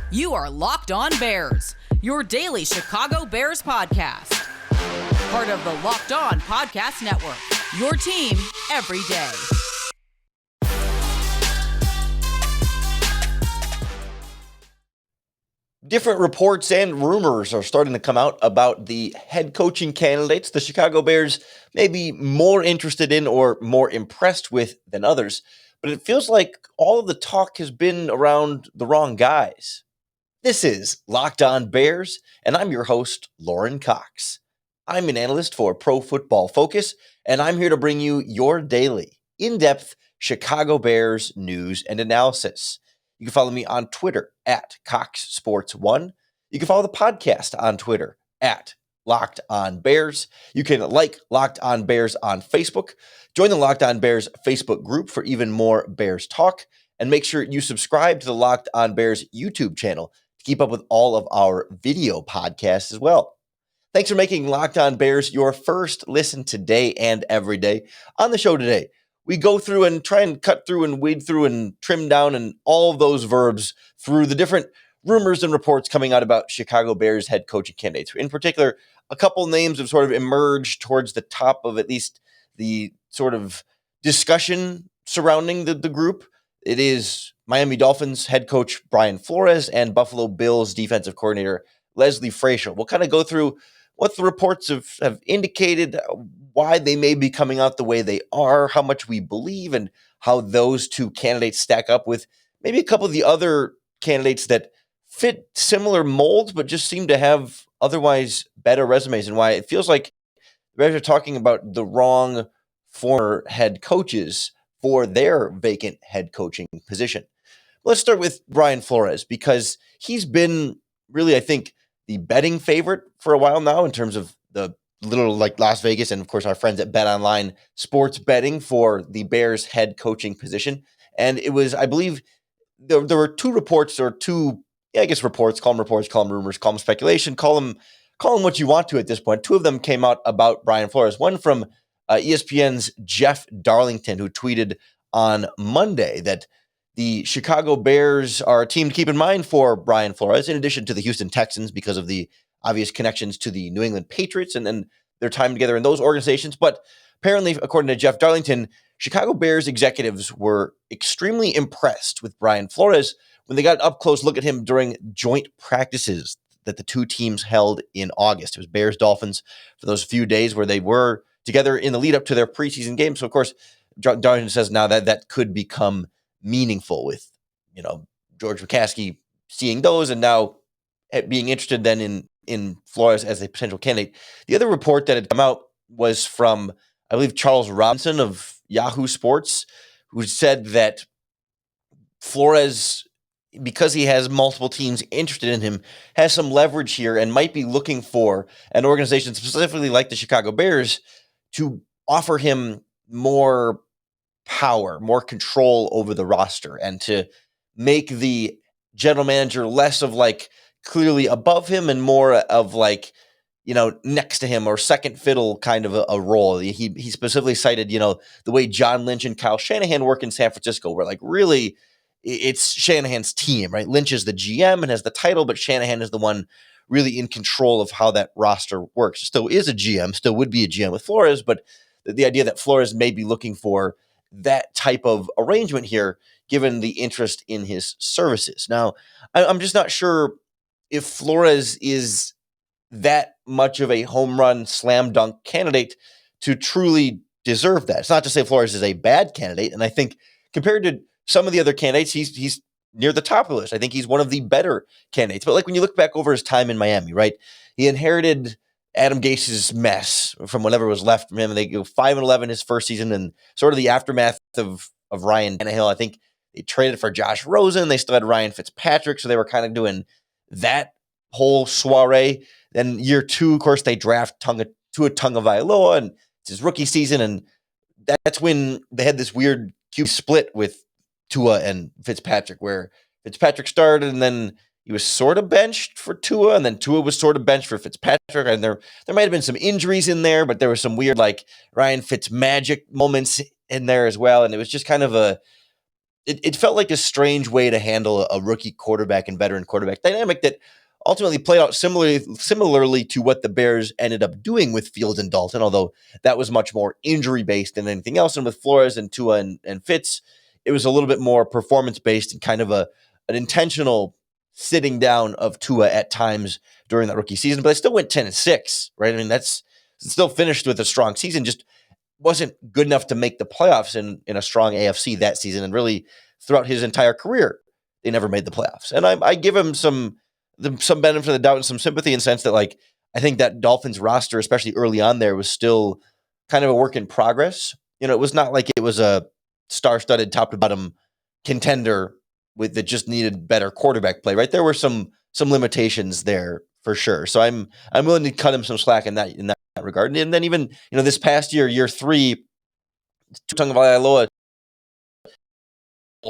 You are Locked On Bears, your daily Chicago Bears podcast. Part of the Locked On Podcast Network, your team every day. Different reports and rumors are starting to come out about the head coaching candidates the Chicago Bears may be more interested in or more impressed with than others. But it feels like all of the talk has been around the wrong guys. This is Locked On Bears, and I'm your host, Lorin Cox. I'm an analyst for Pro Football Focus, and I'm here to bring you your daily, in-depth Chicago Bears news and analysis. You can follow me on Twitter at CoxSports1. You can follow the podcast on Twitter at Locked On Bears. You can like Locked On Bears on Facebook. Join the Locked On Bears Facebook group for even more Bears talk. And make sure you subscribe to the Locked On Bears YouTube channel to keep up with all of our video podcasts as well. Thanks for making Locked On Bears your first listen today and every day. On the show today, we go through and try and cut through and wade through and trim down and all of those verbs through the different rumors and reports coming out about Chicago Bears head coaching candidates. In particular, a couple names have sort of emerged towards the top of at least the sort of discussion surrounding the group. It is Miami Dolphins head coach Brian Flores and Buffalo Bills defensive coordinator Leslie Frazier. We'll kind of go through what the reports have indicated, why they may be coming out the way they are, how much we believe, and how those two candidates stack up with maybe a couple of the other candidates that fit similar molds but just seem to have otherwise better resumes, and why it feels like the Bears are talking about the wrong former head coaches for their vacant head coaching position. Let's start with Brian Flores, because he's been really, I think, the betting favorite for a while now in terms of the little like Las Vegas and, of course, our friends at BetOnline sports betting for the Bears head coaching position. And it was, I believe, there were two reports or two, reports, call them rumors, call them speculation, call them what you want to at this point. Two of them came out about Brian Flores. One from ESPN's Jeff Darlington, who tweeted on Monday that the Chicago Bears are a team to keep in mind for Brian Flores, in addition to the Houston Texans, because of the obvious connections to the New England Patriots and their time together in those organizations. But apparently, according to Jeff Darlington, Chicago Bears executives were extremely impressed with Brian Flores when they got an up-close look at him during joint practices that the two teams held in August. It was Bears-Dolphins for those few days where they were together in the lead-up to their preseason game. So, of course, Darlington says now that could become meaningful with, George McCaskey seeing those and now being interested then in Flores as a potential candidate. The other report that had come out was from, I believe, Charles Robinson of Yahoo Sports, who said that Flores, because he has multiple teams interested in him, has some leverage here and might be looking for an organization specifically like the Chicago Bears to offer him more power, more control over the roster, and to make the general manager less of like clearly above him and more of like, next to him or second fiddle kind of a role. He specifically cited, the way John Lynch and Kyle Shanahan work in San Francisco, where like really it's Shanahan's team, right? Lynch is the GM and has the title, but Shanahan is the one really in control of how that roster works. Still is a GM, still would be a GM with Flores, but the idea that Flores may be looking for that type of arrangement here, given the interest in his services. Now, I'm just not sure if Flores is that much of a home run slam dunk candidate to truly deserve that. It's not to say Flores is a bad candidate, and I think compared to some of the other candidates, he's near the top of the list. I think he's one of the better candidates. But like when you look back over his time in Miami, right? He inherited Adam Gase's mess from whatever was left from him. And they go 5-11 his first season, and sort of the aftermath of Ryan Tannehill. I think they traded for Josh Rosen. They still had Ryan Fitzpatrick, so they were kind of doing that whole soiree. Then year two, of course, they draft Tua Tagovailoa, and it's his rookie season, and that's when they had this weird QB split with Tua and Fitzpatrick, where Fitzpatrick started, and then he was sort of benched for Tua, and then Tua was sort of benched for Fitzpatrick, and there might have been some injuries in there, but there was some weird like Ryan Fitzmagic moments in there as well, and it was just kind of it felt like a strange way to handle a rookie quarterback and veteran quarterback dynamic that ultimately played out similarly to what the Bears ended up doing with Fields and Dalton, although that was much more injury-based than anything else. And with Flores and Tua and Fitz, it was a little bit more performance-based and kind of an intentional sitting down of Tua at times during that rookie season. But I still went 10-6, right? I mean, that's still finished with a strong season, just wasn't good enough to make the playoffs in a strong AFC that season. And really, throughout his entire career, they never made the playoffs. And I give him some benefit of the doubt and some sympathy in the sense that, like, I think that Dolphins roster, especially early on there, was still kind of a work in progress. It was not like it was a star-studded top to bottom contender that just needed better quarterback play, right? There were some limitations there for sure. So I'm willing to cut him some slack in that regard. And then even, this past year 3, Tagovailoa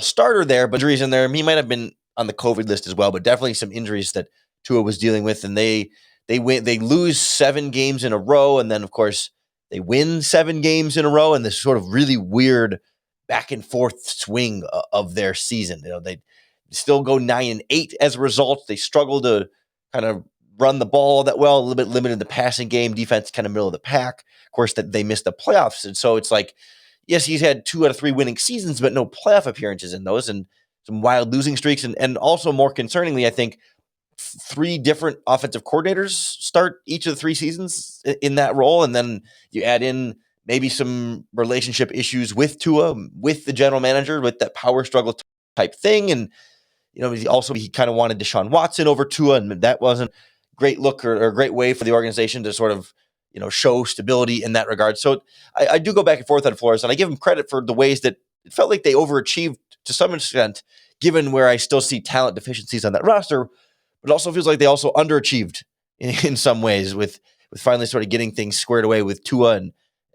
starter there, but injuries in there. He might have been on the COVID list as well, but definitely some injuries that Tua was dealing with. And they lose 7 games in a row, and then of course they win 7 games in a row, and this sort of really weird back and forth swing of their season. They still go 9-8 as a result. They struggle to kind of run the ball that well, a little bit limited in the passing game. Defense kind of middle of the pack. Of course, that they missed the playoffs, and so it's like, yes, he's had 2 out of 3 winning seasons, but no playoff appearances in those, and some wild losing streaks, and also more concerningly, I think 3 different offensive coordinators start each of the 3 seasons in that role, and then you add in maybe some relationship issues with Tua, with the general manager, with that power struggle type thing, and he kind of wanted Deshaun Watson over Tua, and that wasn't great look or a great way for the organization to sort of show stability in that regard. So I do go back and forth on Flores, and I give him credit for the ways that it felt like they overachieved to some extent, given where I still see talent deficiencies on that roster. But it also feels like they also underachieved in some ways with finally sort of getting things squared away with Tua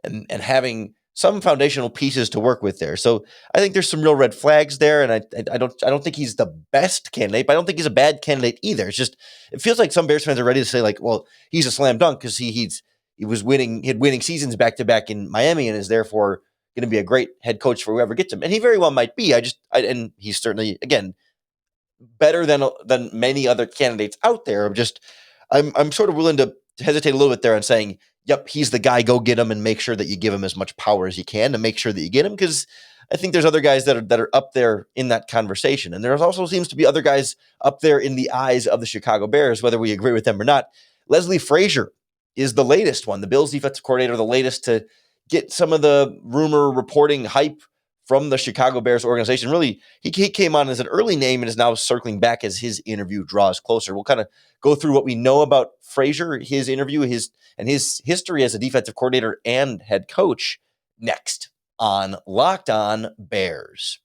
and having some foundational pieces to work with there. So I think there's some real red flags there, and I don't think he's the best candidate, but I don't think he's a bad candidate either. It's just, it feels like some Bears fans are ready to say, like, well, he's a slam dunk because he had winning seasons back to back in Miami and is therefore going to be a great head coach for whoever gets him. And he very well might be. And he's certainly, again, better than many other candidates out there. I'm sort of willing to hesitate a little bit there on saying, yep, he's the guy, go get him, and make sure that you give him as much power as you can to make sure that you get him, because I think there's other guys that are up there in that conversation. And there also seems to be other guys up there in the eyes of the Chicago Bears, whether we agree with them or not. Leslie Frazier is the latest one, the Bills defensive coordinator, the latest to get some of the rumor reporting hype from the Chicago Bears organization. Really, he came on as an early name and is now circling back as his interview draws closer. We'll kind of go through what we know about Frazier, his interview, his history as a defensive coordinator and head coach next on Locked On Bears.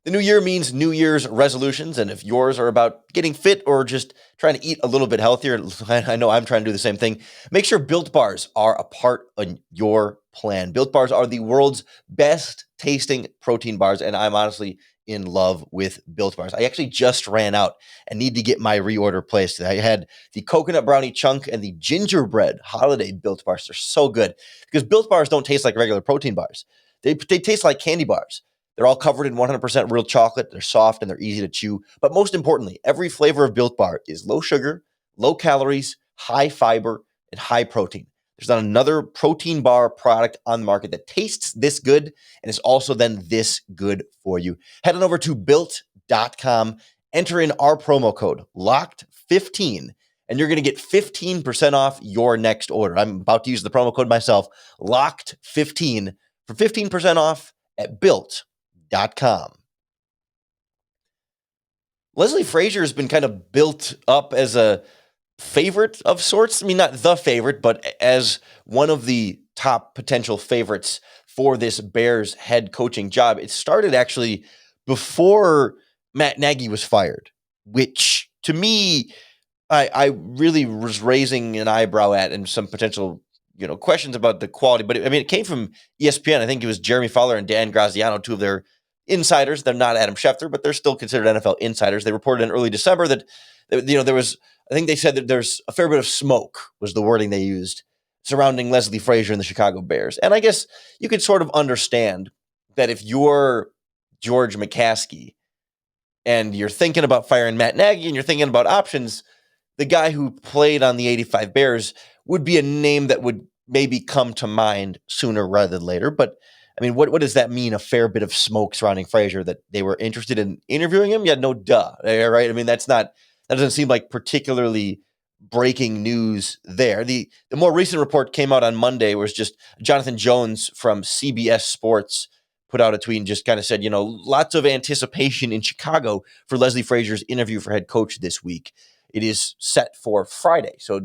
The new year means New Year's resolutions, and if yours are about getting fit or just trying to eat a little bit healthier, I know I'm trying to do the same thing, make sure Built Bars are a part of your plan. Built Bars are the world's best tasting protein bars, and I'm honestly in love with Built Bars. I actually just ran out and need to get my reorder placed. I had the coconut brownie chunk and the gingerbread holiday Built Bars. They're so good because Built Bars don't taste like regular protein bars. They taste like candy bars. They're all covered in 100% real chocolate. They're soft and they're easy to chew. But most importantly, every flavor of Built Bar is low sugar, low calories, high fiber, and high protein. There's not another protein bar product on the market that tastes this good and is also then this good for you. Head on over to Built.com, enter in our promo code, LOCKED15, and you're going to get 15% off your next order. I'm about to use the promo code myself, LOCKED15, for 15% off at Built.com. Leslie Frazier has been kind of built up as a favorite of sorts. I mean, not the favorite, but as one of the top potential favorites for this Bears head coaching job. It started actually before Matt Nagy was fired, which to me, I really was raising an eyebrow at and some potential questions about the quality. But it came from ESPN. I think it was Jeremy Fowler and Dan Graziano, two of their insiders. They're not Adam Schefter, but they're still considered NFL insiders. They reported in early December that there was, I think they said that there's a fair bit of smoke was the wording they used surrounding Leslie Frazier and the Chicago Bears. And I guess you could sort of understand that if you're George McCaskey and you're thinking about firing Matt Nagy and you're thinking about options, the guy who played on the 85 Bears would be a name that would maybe come to mind sooner rather than later. But I mean, what does that mean? A fair bit of smoke surrounding Frazier that they were interested in interviewing him? Yeah, no duh. Right? I mean, that doesn't seem like particularly breaking news there. The more recent report came out on Monday was just Jonathan Jones from CBS Sports put out a tweet and just kind of said, lots of anticipation in Chicago for Leslie Frazier's interview for head coach this week. It is set for Friday. So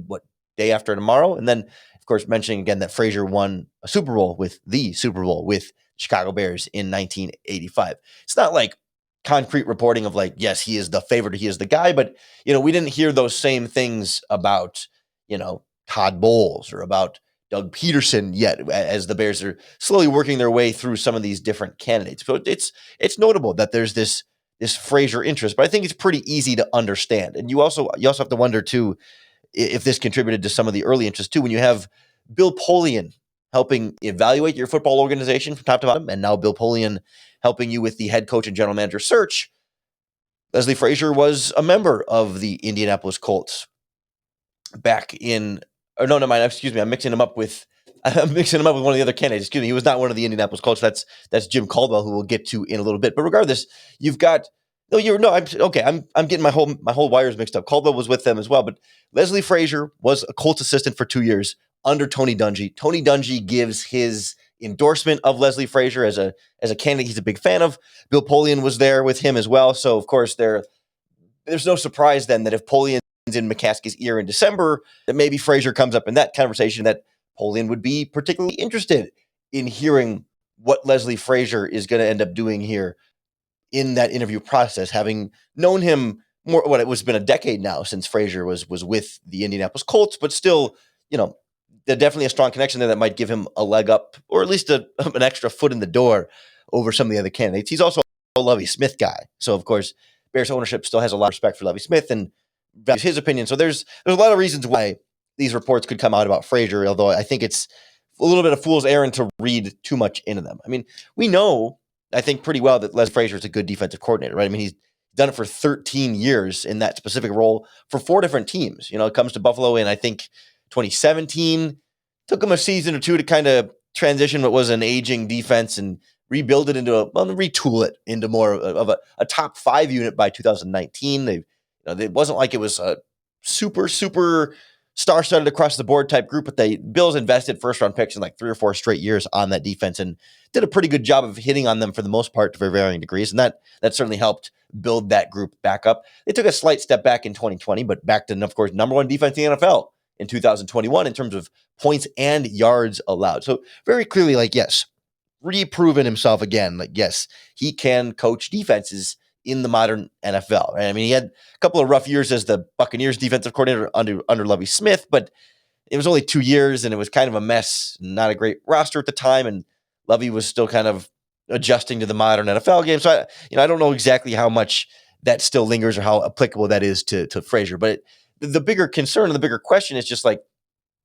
day after tomorrow? And then, of course, mentioning again that Frazier won a Super Bowl with Chicago Bears in 1985. It's not like concrete reporting of like, yes, he is the favorite, he is the guy, but we didn't hear those same things about, Todd Bowles or about Doug Peterson yet, as the Bears are slowly working their way through some of these different candidates. So it's notable that there's this Frazier interest, but I think it's pretty easy to understand. And you also have to wonder too if this contributed to some of the early interest too, when you have Bill Polian helping evaluate your football organization from top to bottom, and now Bill Polian helping you with the head coach and general manager search. Leslie Frazier was a member of the Indianapolis Colts back in, or no, mind, excuse me, I'm mixing him up with one of the other candidates. Excuse me, he was not one of the Indianapolis Colts. That's Jim Caldwell, who we'll get to in a little bit. But regardless, you've got I'm getting my whole wires mixed up. Caldwell was with them as well, but Leslie Frazier was a Colts assistant for 2 years under Tony Dungy. Tony Dungy gives his endorsement of Leslie Frazier as a candidate he's a big fan of. Bill Polian was there with him as well. So of course there's no surprise then that if Polian's in McCaskey's ear in December, that maybe Frazier comes up in that conversation, that Polian would be particularly interested in hearing what Leslie Frazier is going to end up doing here in that interview process, having known him more. It was been a decade now since Frazier was with the Indianapolis Colts, but still, there's definitely a strong connection there that might give him a leg up, or at least an extra foot in the door over some of the other candidates. He's also a Lovie Smith guy, so of course, Bears ownership still has a lot of respect for Lovie Smith and values his opinion. So there's a lot of reasons why these reports could come out about Frazier, although I think it's a little bit of fool's errand to read too much into them. I mean, we know, I think pretty well, that Les Frazier is a good defensive coordinator, right? I mean, he's done it for 13 years in that specific role for 4 different teams. It comes to Buffalo in, I think, 2017. Took him a season or two to kind of transition what was an aging defense and retool it into more of a top 5 unit by 2019. It wasn't like it was a super star-studded across the board type group, but Bills invested first-round picks in like 3 or 4 straight years on that defense and did a pretty good job of hitting on them for the most part to very varying degrees, and that certainly helped build that group back up. They took a slight step back in 2020, but back to, of course, number 1 defense in the NFL in 2021 in terms of points and yards allowed. So very clearly, yes, reproven himself again. Yes, he can coach defenses in the modern NFL. Right? I mean, he had a couple of rough years as the Buccaneers defensive coordinator under Lovie Smith, but it was only 2 years and it was kind of a mess, not a great roster at the time. And Lovie was still kind of adjusting to the modern NFL game. So I don't know exactly how much that still lingers or how applicable that is to Frazier, but the bigger concern and the bigger question is just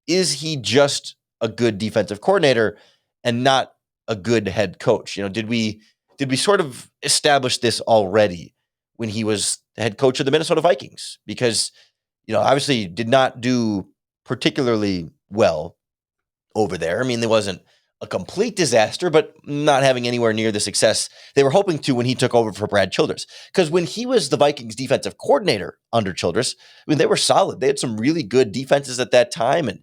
is he just a good defensive coordinator and not a good head coach? Did we sort of establish this already when he was the head coach of the Minnesota Vikings? Because, obviously did not do particularly well over there. I mean, there wasn't a complete disaster, but not having anywhere near the success they were hoping to when he took over for Brad Childress. Because when he was the Vikings defensive coordinator under Childress, I mean, they were solid. They had some really good defenses at that time. And,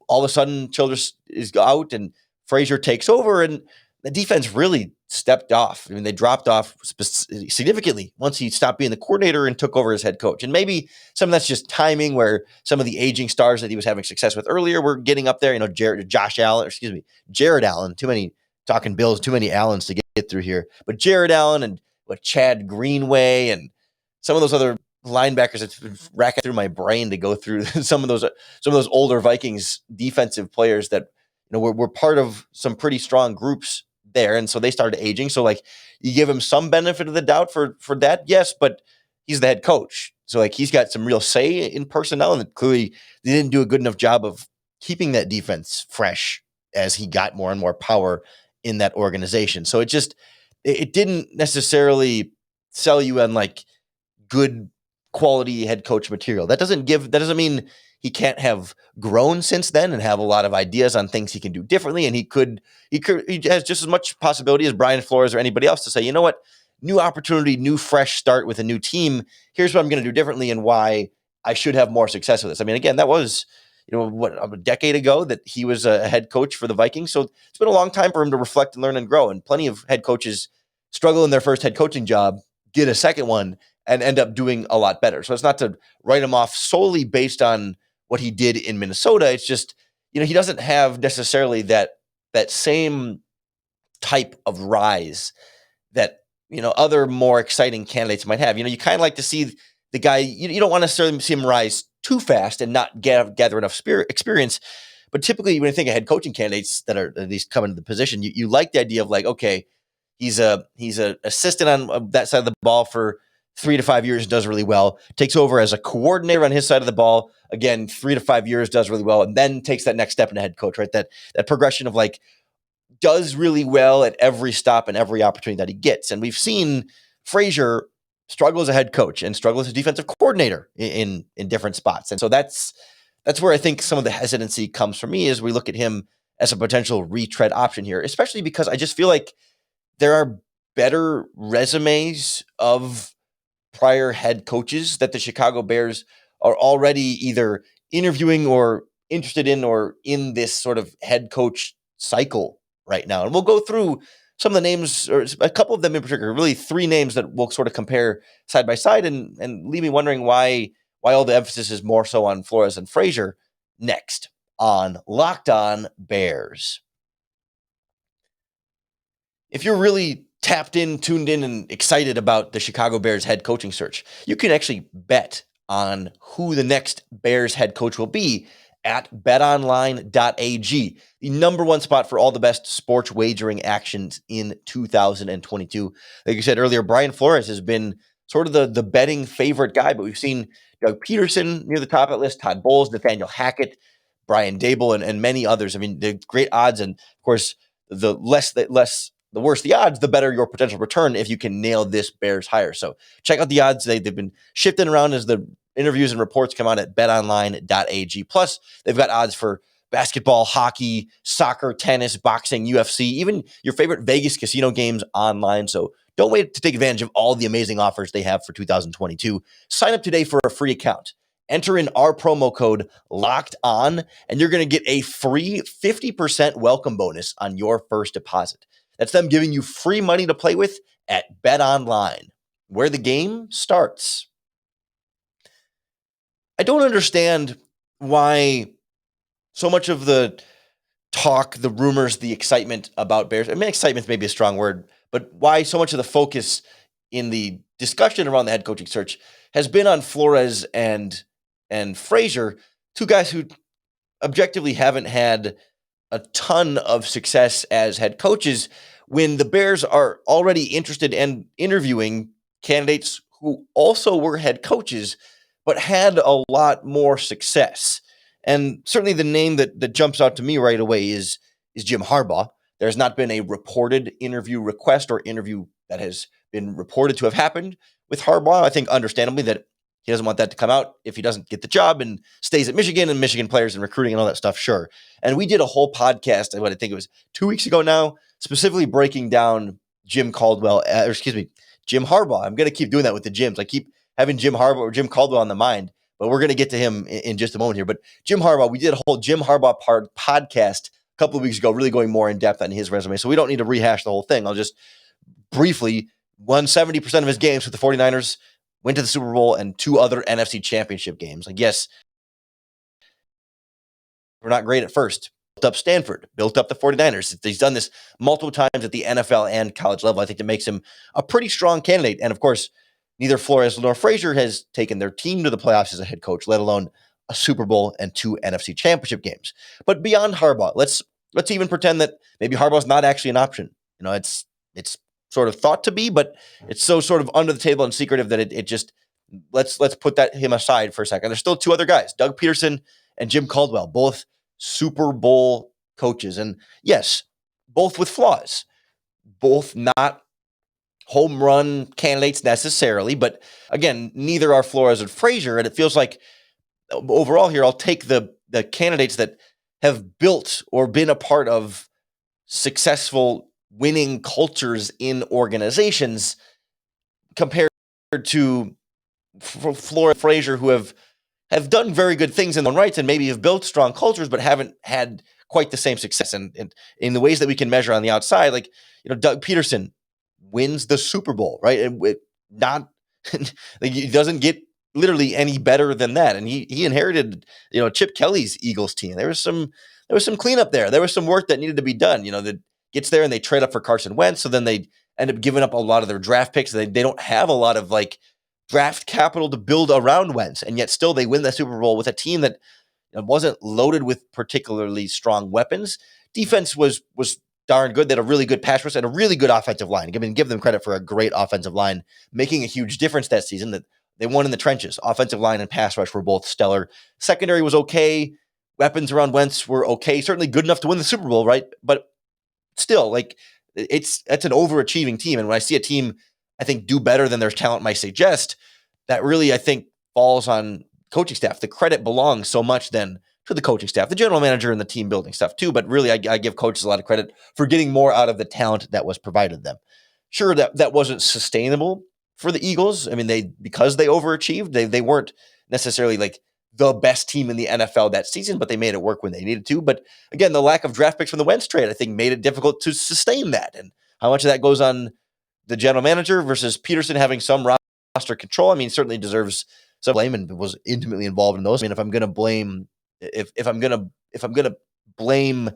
all of a sudden Childress is out and Frazier takes over and the defense really stepped off. I mean, they dropped off significantly once he stopped being the coordinator and took over as head coach. And maybe some of that's just timing, where some of the aging stars that he was having success with earlier were getting up there. Jared Allen. Too many talking Bills, too many Allens to get through here. But Jared Allen and Chad Greenway and some of those other linebackers, it's been racking through my brain to go through some of those older Vikings defensive players that were part of some pretty strong groups there, and so they started aging. So you give him some benefit of the doubt for that, yes, but he's the head coach, so he's got some real say in personnel, and clearly they didn't do a good enough job of keeping that defense fresh as he got more and more power in that organization. So it didn't necessarily sell you on like good quality head coach material. That doesn't mean he can't have grown since then and have a lot of ideas on things he can do differently. And he has just as much possibility as Brian Flores or anybody else to say, you know what, new opportunity, new fresh start with a new team. Here's what I'm going to do differently and why I should have more success with this. I mean, again, that was, a decade ago that he was a head coach for the Vikings. So it's been a long time for him to reflect and learn and grow. And plenty of head coaches struggle in their first head coaching job, get a second one, and end up doing a lot better. So it's not to write him off solely based on what he did in Minnesota. It's just, he doesn't have necessarily that same type of rise that, other more exciting candidates might have. You kind of like to see the guy, you don't want to necessarily see him rise too fast and not gather enough experience. But typically when you think of head coaching candidates that are at least coming to the position, you like the idea of like, okay, he's a assistant on that side of the ball for 3 to 5 years, does really well, takes over as a coordinator on his side of the ball, again, 3 to 5 years, does really well, and then takes that next step in a head coach, right? That progression of like, does really well at every stop and every opportunity that he gets. And we've seen Frazier struggle as a head coach and struggle as a defensive coordinator in different spots. And so that's where I think some of the hesitancy comes from me as we look at him as a potential retread option here, especially because I just feel like there are better resumes of prior head coaches that the Chicago Bears are already either interviewing or interested in or in this sort of head coach cycle right now. And we'll go through some of the names, or a couple of them in particular, really 3 names that we'll sort of compare side by side and leave me wondering why all the emphasis is more so on Flores and Frazier next on Locked On Bears. If you're really tapped in, tuned in, and excited about the Chicago Bears head coaching search, you can actually bet on who the next Bears head coach will be at BetOnline.ag, the number one spot for all the best sports wagering actions in 2022. Like you said earlier, Brian Flores has been sort of the betting favorite guy, but we've seen Doug Peterson near the top of that list, Todd Bowles, Nathaniel Hackett, Brian Dable, and many others. I mean, the great odds, and of course, the worse the odds, the better your potential return if you can nail this Bears hire. So check out the odds. They've been shifting around as the interviews and reports come out at betonline.ag. Plus, they've got odds for basketball, hockey, soccer, tennis, boxing, UFC, even your favorite Vegas casino games online. So don't wait to take advantage of all the amazing offers they have for 2022. Sign up today for a free account. Enter in our promo code Locked On, and you're going to get a free 50% welcome bonus on your first deposit. That's them giving you free money to play with at BetOnline, where the game starts. I don't understand why so much of the talk, the rumors, the excitement about Bears, I mean, excitement may be a strong word, but why so much of the focus in the discussion around the head coaching search has been on Flores and Frazier, 2 guys who objectively haven't had a ton of success as head coaches, when the Bears are already interested in interviewing candidates who also were head coaches, but had a lot more success. And certainly the name that jumps out to me right away is Jim Harbaugh. There's not been a reported interview request or interview that has been reported to have happened with Harbaugh. I think understandably that he doesn't want that to come out if he doesn't get the job and stays at Michigan and Michigan players and recruiting and all that stuff, sure. And we did a whole podcast, I think it was 2 weeks ago now, specifically breaking down Jim Harbaugh. I'm going to keep doing that with the Jims. I keep having Jim Harbaugh or Jim Caldwell on the mind, but we're going to get to him in just a moment here. But Jim Harbaugh, we did a whole Jim Harbaugh podcast a couple of weeks ago, really going more in depth on his resume. So we don't need to rehash the whole thing. I'll just briefly, won 70% of his games with the 49ers, went to the Super Bowl and 2 other NFC championship games. Like, yes, we're not great at first. Built up Stanford, built up the 49ers. He's done this multiple times at the NFL and college level. I think that makes him a pretty strong candidate. And of course, neither Flores nor Frazier has taken their team to the playoffs as a head coach, let alone a Super Bowl and 2 NFC championship games. But beyond Harbaugh, let's even pretend that maybe Harbaugh's not actually an option. It's sort of thought to be, but it's so sort of under the table and secretive that it just let's put him aside for a second. There's still 2 other guys, Doug Peterson and Jim Caldwell, both Super Bowl coaches. And yes, both with flaws, both not home run candidates necessarily, but again, neither are Flores and Frazier. And it feels like overall here, I'll take the candidates that have built or been a part of successful winning cultures in organizations compared to Flores and Frazier, who have done very good things in their own rights and maybe have built strong cultures, but haven't had quite the same success. And in the ways that we can measure on the outside, like, Doug Peterson wins the Super Bowl, right? And not like, he doesn't get literally any better than that. And he inherited, Chip Kelly's Eagles team. There was some cleanup there. There was some work that needed to be done. That gets there and they trade up for Carson Wentz, so then they end up giving up a lot of their draft picks. They don't have a lot of like draft capital to build around Wentz, and yet still they win the Super Bowl with a team that wasn't loaded with particularly strong weapons. Defense was darn good. They had a really good pass rush and a really good offensive line. Give them credit for a great offensive line, making a huge difference that season. That they won in the trenches. Offensive line and pass rush were both stellar. Secondary was okay. Weapons around Wentz were okay. Certainly good enough to win the Super Bowl, right? But still, like, that's an overachieving team. And when I see a team, I think, do better than their talent might suggest, that really, I think, falls on coaching staff. The credit belongs so much then to the coaching staff, the general manager, and the team building stuff too. But really, I give coaches a lot of credit for getting more out of the talent that was provided them. Sure, that wasn't sustainable for the Eagles. I mean, because they overachieved, they weren't necessarily like the best team in the NFL that season, but they made it work when they needed to. But again, the lack of draft picks from the Wentz trade, I think, made it difficult to sustain that. And how much of that goes on the general manager versus Peterson having some roster control? I mean, certainly deserves some blame and was intimately involved in those. I mean, if I'm going to blame, if I'm going to blame,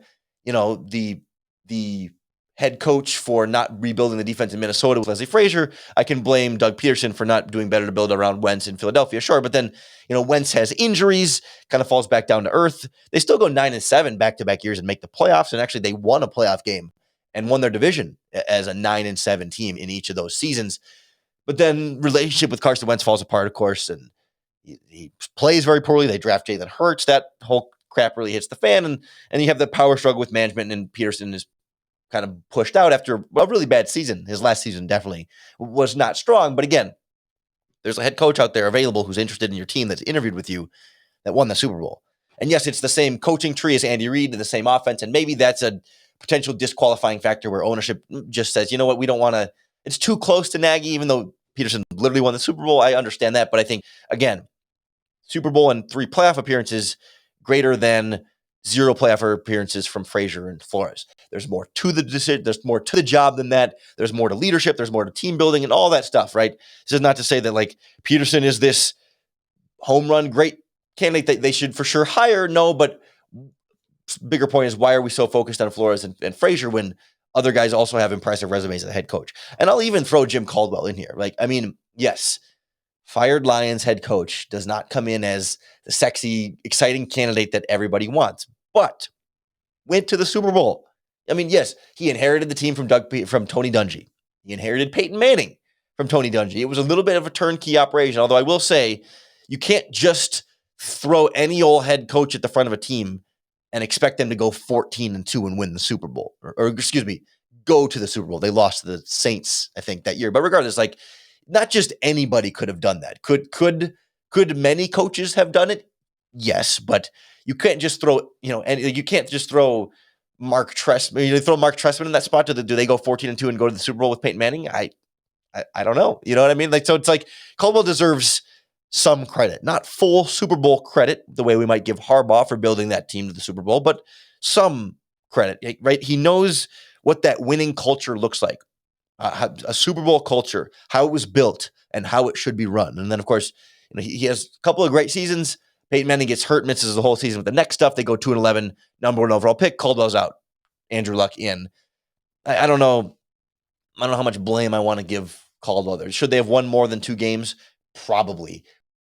the head coach for not rebuilding the defense in Minnesota with Leslie Frazier, I can blame Doug Peterson for not doing better to build around Wentz in Philadelphia. Sure. But then, Wentz has injuries, kind of falls back down to earth. They still go 9-7 back-to-back years and make the playoffs. And actually they won a playoff game and won their division as a 9-7 team in each of those seasons. But then relationship with Carson Wentz falls apart, of course, and he plays very poorly. They draft Jalen Hurts. That whole crap really hits the fan. And you have the power struggle with management, and Peterson is kind of pushed out after a really bad season. His last season definitely was not strong. But again, there's a head coach out there available who's interested in your team, that's interviewed with you, that won the Super Bowl. And yes, it's the same coaching tree as Andy Reid and the same offense. And maybe that's a potential disqualifying factor where ownership just says, you know what, we don't want to, it's too close to Nagy, even though Peterson literally won the Super Bowl. I understand that. But I think, again, Super Bowl and 3 playoff appearances greater than 0 playoff appearances from Frazier and Flores. There's more to the decision. There's more to the job than that. There's more to leadership. There's more to team building and all that stuff, right? This is not to say that like Peterson is this home run great candidate that they should for sure hire. No, but bigger point is, why are we so focused on Flores and Frazier when other guys also have impressive resumes as a head coach? And I'll even throw Jim Caldwell in here. Like, I mean, yes, fired Lions head coach does not come in as the sexy, exciting candidate that everybody wants, but went to the Super Bowl. I mean, yes, he inherited the team from Tony Dungy. He inherited Peyton Manning from Tony Dungy. It was a little bit of a turnkey operation, although I will say you can't just throw any old head coach at the front of a team and expect them to go 14-2 and win the Super Bowl, or excuse me, go to the Super Bowl. They lost to the Saints, I think, that year. But regardless, like, not just anybody could have done that. Could many coaches have done it? Yes, but you can't just throw, and you can't just throw Mark Trestman. You throw Mark Trestman in that spot. Do they go 14-2 and go to the Super Bowl with Peyton Manning? I don't know. You know what I mean? Like, so it's like Caldwell deserves some credit, not full Super Bowl credit, the way we might give Harbaugh for building that team to the Super Bowl, but some credit, right? He knows what that winning culture looks like. A Super Bowl culture, how it was built and how it should be run. And then, of course, he has a couple of great seasons. Peyton Manning gets hurt, misses the whole season with the neck stuff. They go 2-11, number 1 overall pick. Caldwell's out. Andrew Luck in. I don't know. I don't know how much blame I want to give Caldwell there. Should they have won more than 2 games? Probably.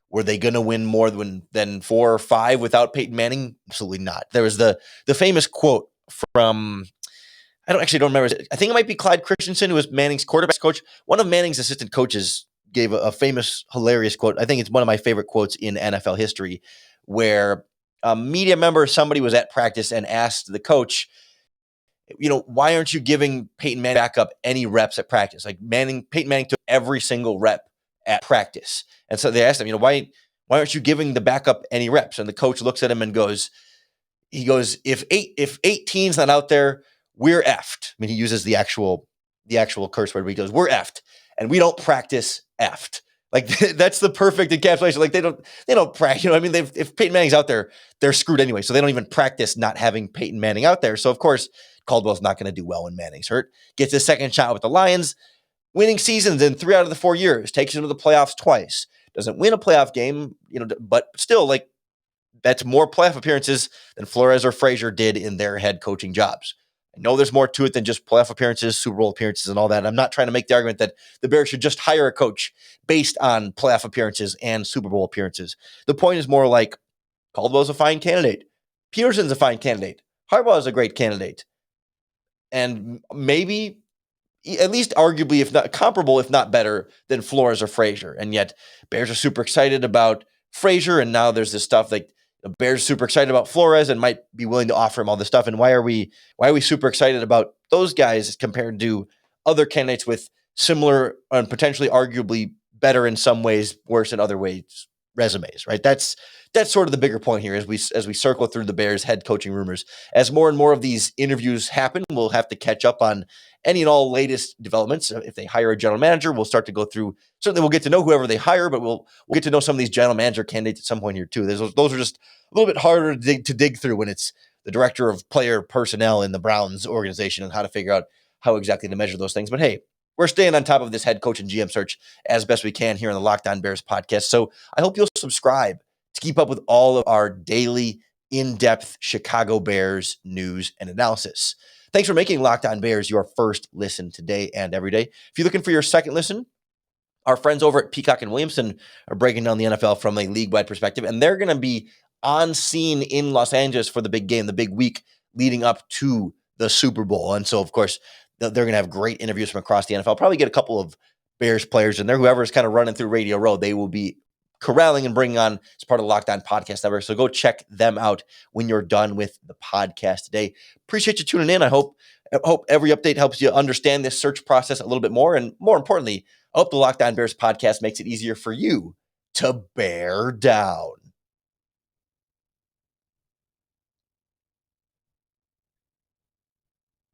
Were they going to win more than 4 or 5 without Peyton Manning? Absolutely not. There was the famous quote from, I don't remember. I think it might be Clyde Christensen, who was Manning's quarterback coach. One of Manning's assistant coaches gave a famous, hilarious quote. I think it's one of my favorite quotes in NFL history, where a media member, somebody was at practice and asked the coach, why aren't you giving Peyton Manning back up any reps at practice? Like Peyton Manning took every single rep at practice. And so they asked him, why aren't you giving the backup any reps? And the coach looks at him and goes, if 18's not out there, we're effed. I mean, he uses the actual curse word, but he goes, we're effed. And we don't practice effed. Like that's the perfect encapsulation. Like they don't practice. If Peyton Manning's out there, they're screwed anyway. So they don't even practice not having Peyton Manning out there. So of course, Caldwell's not going to do well when Manning's hurt. Gets his second shot with the Lions, winning seasons in 3 out of the 4 years, takes him to the playoffs twice. Doesn't win a playoff game, but still, like, that's more playoff appearances than Flores or Frazier did in their head coaching jobs. I know there's more to it than just playoff appearances, Super Bowl appearances, and all that. I'm not trying to make the argument that the Bears should just hire a coach based on playoff appearances and Super Bowl appearances. The point is more like Caldwell's a fine candidate. Peterson's a fine candidate. Harbaugh is a great candidate. And maybe at least arguably, if not comparable, if not better than Flores or Frazier. And yet Bears are super excited about Frazier. And now there's this stuff like the Bears are super excited about Flores and might be willing to offer him all this stuff. And why are we super excited about those guys compared to other candidates with similar and potentially arguably better in some ways, worse in other ways resumes, right? That's sort of the bigger point here as we circle through the Bears head coaching rumors. As more and more of these interviews happen, we'll have to catch up on any and all latest developments. If they hire a general manager, we'll start to go through. Certainly, we'll get to know whoever they hire, but we'll get to know some of these general manager candidates at some point here too. Those are just a little bit harder to dig through when it's the director of player personnel in the Browns organization and how to figure out how exactly to measure those things. But hey, we're staying on top of this head coach and GM search as best we can here on the Locked On Bears podcast. So I hope you'll subscribe to keep up with all of our daily in-depth Chicago Bears news and analysis. Thanks for making Locked On Bears your first listen today and every day. If you're looking for your second listen, our friends over at Peacock and Williamson are breaking down the NFL from a league-wide perspective, and they're going to be on scene in Los Angeles for the big game, the big week leading up to the Super Bowl. And so, of course, they're going to have great interviews from across the NFL. Probably get a couple of Bears players in there. Whoever's kind of running through Radio Row, they will be corralling and bringing on as part of the Locked On Podcast Network. So go check them out when you're done with the podcast today. Appreciate you tuning in. I hope every update helps you understand this search process a little bit more. And more importantly, I hope the Locked On Bears podcast makes it easier for you to bear down.